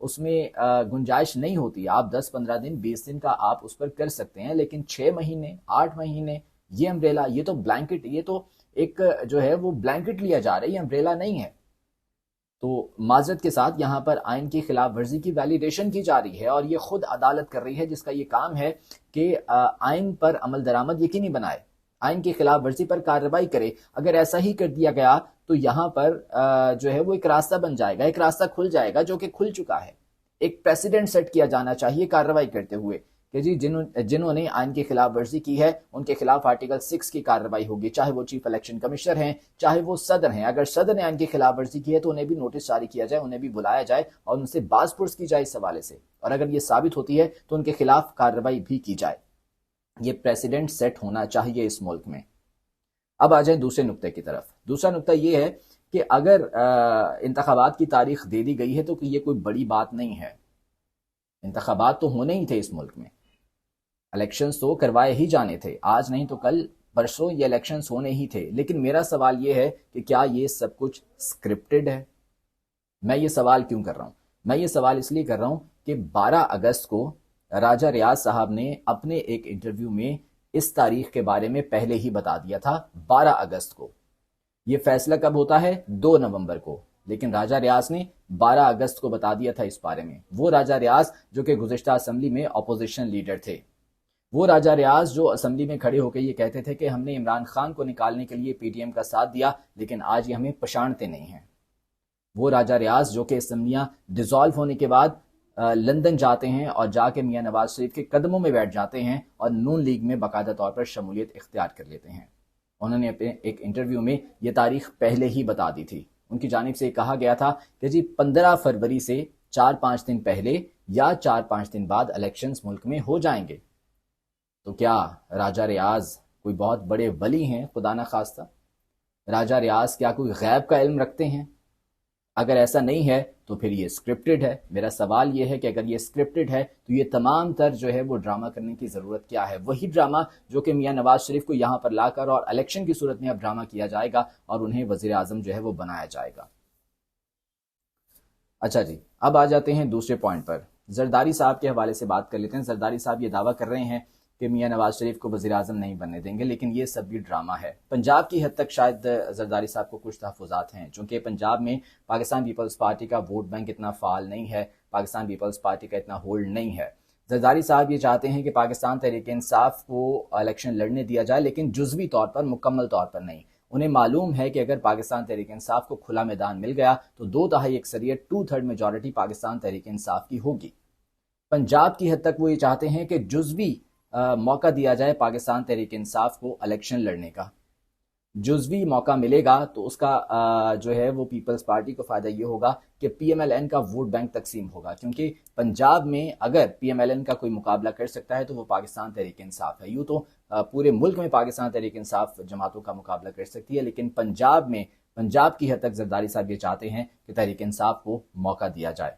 اس میں گنجائش نہیں ہوتی. آپ 10-15 دن 20 دن کا آپ اس پر کر سکتے ہیں، لیکن 6 مہینے 8 مہینے یہ امبریلا، یہ تو بلینکٹ، یہ تو ایک جو ہے وہ بلینکٹ لیا جا رہا ہے، یہ امبریلا نہیں ہے. تو معذرت کے ساتھ یہاں پر آئین کی خلاف ورزی کی ویلیڈیشن کی جا رہی ہے، اور یہ خود عدالت کر رہی ہے جس کا یہ کام ہے کہ آئین پر عمل درآمد یقینی بنائے، آئین کی خلاف ورزی پر کارروائی کرے. اگر ایسا ہی کر دیا گیا تو یہاں پر جو ہے وہ ایک راستہ بن جائے گا، ایک راستہ کھل جائے گا جو کہ کھل چکا ہے. ایک پریسیڈنٹ سیٹ کیا جانا چاہیے کارروائی کرتے ہوئے کہ جی جنہوں نے آئین کی خلاف ورزی کی ہے ان کے خلاف آرٹیکل 6 کی کارروائی ہوگی، چاہے وہ چیف الیکشن کمشنر ہیں، چاہے وہ صدر ہیں. اگر صدر نے آئین کی خلاف ورزی کی ہے تو انہیں بھی نوٹس جاری کیا جائے، انہیں بھی بلایا جائے اور ان سے باز پرس کی جائے اس حوالے سے، اور اگر یہ ثابت ہوتی ہے تو ان کے خلاف کارروائی بھی کی جائے. یہ پریسیڈنٹ سیٹ ہونا چاہیے اس ملک میں. اب آ جائیں دوسرے نقطے کی طرف. دوسرا نقطہ یہ ہے کہ اگر انتخابات کی تاریخ دے دی گئی ہے تو کہ یہ کوئی بڑی بات نہیں ہے. انتخابات تو ہونے ہی تھے اس ملک میں، الیکشنز تو کروائے ہی جانے تھے، آج نہیں تو کل پرسوں یہ الیکشنز ہونے ہی تھے. لیکن میرا سوال یہ ہے کہ کیا یہ سب کچھ سکرپٹڈ ہے؟ میں یہ سوال کیوں کر رہا ہوں؟ میں یہ سوال اس لیے کر رہا ہوں کہ 12 اگست کو راجہ ریاض صاحب نے اپنے ایک انٹرویو میں اس تاریخ کے بارے میں پہلے ہی بتا دیا تھا. 12 اگست کو یہ فیصلہ کب ہوتا ہے؟ 2 نومبر کو، لیکن راجہ ریاض نے 12 اگست کو بتا دیا تھا اس بارے میں. وہ راجہ ریاض جو کہ گزشتہ اسمبلی میں اپوزیشن لیڈر تھے، وہ راجہ ریاض جو اسمبلی میں کھڑے ہو کے یہ کہتے تھے کہ ہم نے عمران خان کو نکالنے کے لیے پی ٹی ایم کا ساتھ دیا لیکن آج یہ ہمیں پچھاڑتے نہیں ہیں. وہ راجہ ریاض جو کہ اسمبلیاں ڈیزالو ہونے کے بعد لندن جاتے ہیں اور جا کے میاں نواز شریف کے قدموں میں بیٹھ جاتے ہیں اور نون لیگ میں باقاعدہ طور پر شمولیت اختیار کر لیتے ہیں. انہوں نے اپنے ایک انٹرویو میں یہ تاریخ پہلے ہی بتا دی تھی. ان کی جانب سے کہا گیا تھا کہ جی 15 فروری سے 4-5 دن پہلے یا 4-5 دن بعد الیکشنز ملک میں ہو جائیں گے. تو کیا راجہ ریاض کوئی بہت بڑے ولی ہیں؟ خدا نہ خواستہ راجہ ریاض کیا کوئی غیب کا علم رکھتے ہیں؟ اگر ایسا نہیں ہے تو پھر یہ سکرپٹڈ ہے. میرا سوال یہ ہے کہ اگر یہ سکرپٹڈ ہے تو یہ تمام تر جو ہے وہ ڈرامہ کرنے کی ضرورت کیا ہے؟ وہی ڈرامہ جو کہ میاں نواز شریف کو یہاں پر لا کر اور الیکشن کی صورت میں اب ڈرامہ کیا جائے گا اور انہیں وزیر اعظم جو ہے وہ بنایا جائے گا. اچھا جی، اب آ جاتے ہیں دوسرے پوائنٹ پر. زرداری صاحب کے حوالے سے بات کر لیتے ہیں. زرداری صاحب یہ دعویٰ کر رہے ہیں کہ میاں نواز شریف کو وزیر اعظم نہیں بننے دیں گے، لیکن یہ سب بھی ڈرامہ ہے. پنجاب کی حد تک شاید زرداری صاحب کو کچھ تحفظات ہیں، چونکہ پنجاب میں پاکستان پیپلز پارٹی کا ووٹ بینک اتنا فعال نہیں ہے، پاکستان پیپلز پارٹی کا اتنا ہولڈ نہیں ہے. زرداری صاحب یہ چاہتے ہیں کہ پاکستان تحریک انصاف کو الیکشن لڑنے دیا جائے، لیکن جزوی طور پر، مکمل طور پر نہیں. انہیں معلوم ہے کہ اگر پاکستان تحریک انصاف کو کھلا میدان مل گیا تو 2/3 اکثریت 2/3 میجورٹی پاکستان تحریک انصاف کی ہوگی. پنجاب کی حد تک وہ یہ چاہتے ہیں کہ جزوی موقع دیا جائے پاکستان تحریک انصاف کو الیکشن لڑنے کا. جزوی موقع ملے گا تو اس کا جو ہے وہ پیپلز پارٹی کو فائدہ یہ ہوگا کہ پی ایم ایل این کا ووٹ بینک تقسیم ہوگا، کیونکہ پنجاب میں اگر پی ایم ایل این کا کوئی مقابلہ کر سکتا ہے تو وہ پاکستان تحریک انصاف ہے. یوں تو پورے ملک میں پاکستان تحریک انصاف جماعتوں کا مقابلہ کر سکتی ہے، لیکن پنجاب میں، پنجاب کی حد تک زرداری صاحب یہ چاہتے ہیں کہ تحریک انصاف کو موقع دیا جائے.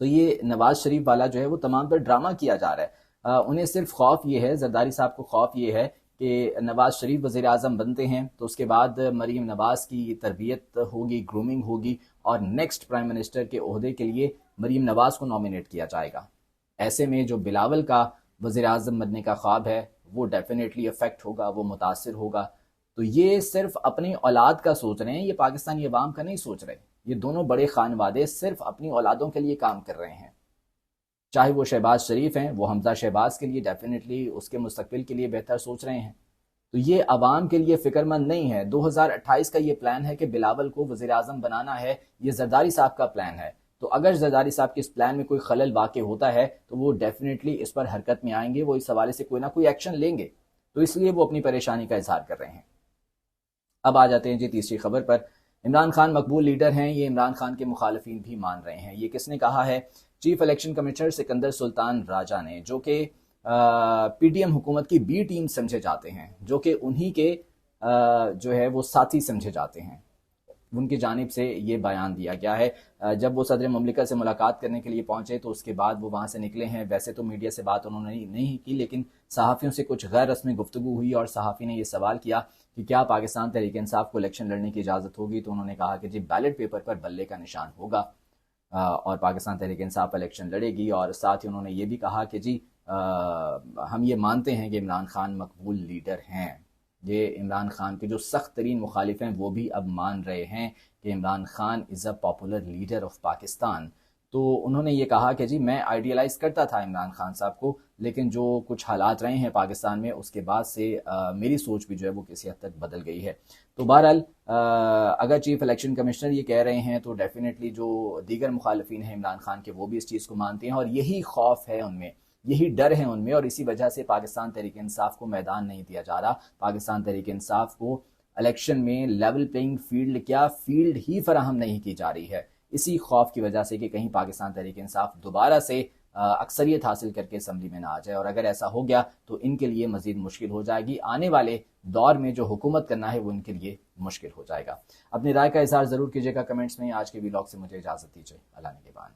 تو یہ نواز شریف والا جو ہے وہ تمام پر ڈرامہ کیا جا رہا ہے. انہیں صرف خوف یہ ہے، زرداری صاحب کو خوف یہ ہے کہ نواز شریف وزیر اعظم بنتے ہیں تو اس کے بعد مریم نواز کی تربیت ہوگی، گرومنگ ہوگی، اور نیکسٹ پرائم منسٹر کے عہدے کے لیے مریم نواز کو نامینیٹ کیا جائے گا. ایسے میں جو بلاول کا وزیر اعظم بننے کا خواب ہے وہ ڈیفینیٹلی افیکٹ ہوگا، وہ متاثر ہوگا. تو یہ صرف اپنی اولاد کا سوچ رہے ہیں، یہ پاکستانی عوام کا نہیں سوچ رہے. یہ دونوں بڑے خانوادے صرف اپنی اولادوں کے لیے کام کر رہے ہیں. چاہے وہ شہباز شریف ہیں، وہ حمزہ شہباز کے لیے ڈیفینیٹلی اس کے مستقبل کے لیے بہتر سوچ رہے ہیں. تو یہ عوام کے لیے فکر مند نہیں ہے. 2028 کا یہ پلان ہے کہ بلاول کو وزیر اعظم بنانا ہے، یہ زرداری صاحب کا پلان ہے. تو اگر زرداری صاحب کے اس پلان میں کوئی خلل واقع ہوتا ہے تو وہ ڈیفینیٹلی اس پر حرکت میں آئیں گے، وہ اس حوالے سے کوئی نہ کوئی ایکشن لیں گے. تو اس لیے وہ اپنی پریشانی کا اظہار کر رہے ہیں. اب آ جاتے ہیں جی تیسری خبر پر. عمران خان مقبول لیڈر ہیں، یہ عمران خان کے مخالفین بھی مان رہے ہیں. یہ کس نے کہا ہے؟ چیف الیکشن کمشنر سکندر سلطان راجہ نے، جو کہ پی ٹی ایم حکومت کی بی ٹیم سمجھے جاتے ہیں، جو کہ انہی کے جو ہے وہ ساتھی سمجھے جاتے ہیں. ان کی جانب سے یہ بیان دیا گیا ہے. جب وہ صدر مملکت سے ملاقات کرنے کے لیے پہنچے تو اس کے بعد وہ وہاں سے نکلے ہیں. ویسے تو میڈیا سے بات انہوں نے نہیں کی، لیکن صحافیوں سے کچھ غیر رسمی گفتگو ہوئی اور صحافی نے یہ سوال کیا کہ کیا پاکستان تحریک انصاف کو الیکشن لڑنے کی اجازت ہوگی. تو انہوں نے کہا کہ جی بیلٹ پیپر پر بلے کا نشان ہوگا. اور پاکستان تحریک انصاف الیکشن لڑے گی، اور ساتھ ہی انہوں نے یہ بھی کہا کہ جی ہم یہ مانتے ہیں کہ عمران خان مقبول لیڈر ہیں۔ یہ عمران خان کے جو سخت ترین مخالف ہیں وہ بھی اب مان رہے ہیں کہ Imran Khan is a popular leader of Pakistan. تو انہوں نے یہ کہا کہ جی میں آئیڈیلائز کرتا تھا عمران خان صاحب کو، لیکن جو کچھ حالات رہے ہیں پاکستان میں اس کے بعد سے میری سوچ بھی جو ہے وہ کسی حد تک بدل گئی ہے۔ تو بہرحال اگر چیف الیکشن کمشنر یہ کہہ رہے ہیں تو ڈیفینیٹلی جو دیگر مخالفین ہیں عمران خان کے وہ بھی اس چیز کو مانتے ہیں، اور یہی خوف ہے ان میں، یہی ڈر ہے ان میں، اور اسی وجہ سے پاکستان تحریک انصاف کو میدان نہیں دیا جا رہا۔ پاکستان تحریک انصاف کو الیکشن میں لیول پلینگ فیلڈ کیا فیلڈ ہی فراہم نہیں کی جا رہی ہے، اسی خوف کی وجہ سے کہ کہیں پاکستان تحریک انصاف دوبارہ سے اکثریت حاصل کر کے اسمبلی میں نہ آ جائے، اور اگر ایسا ہو گیا تو ان کے لیے مزید مشکل ہو جائے گی، آنے والے دور میں جو حکومت کرنا ہے وہ ان کے لیے مشکل ہو جائے گا۔ اپنی رائے کا اظہار ضرور کیجیے گا کمنٹس میں۔ آج کے ویلاگ سے مجھے اجازت دیجیے، اللہ نگہبان۔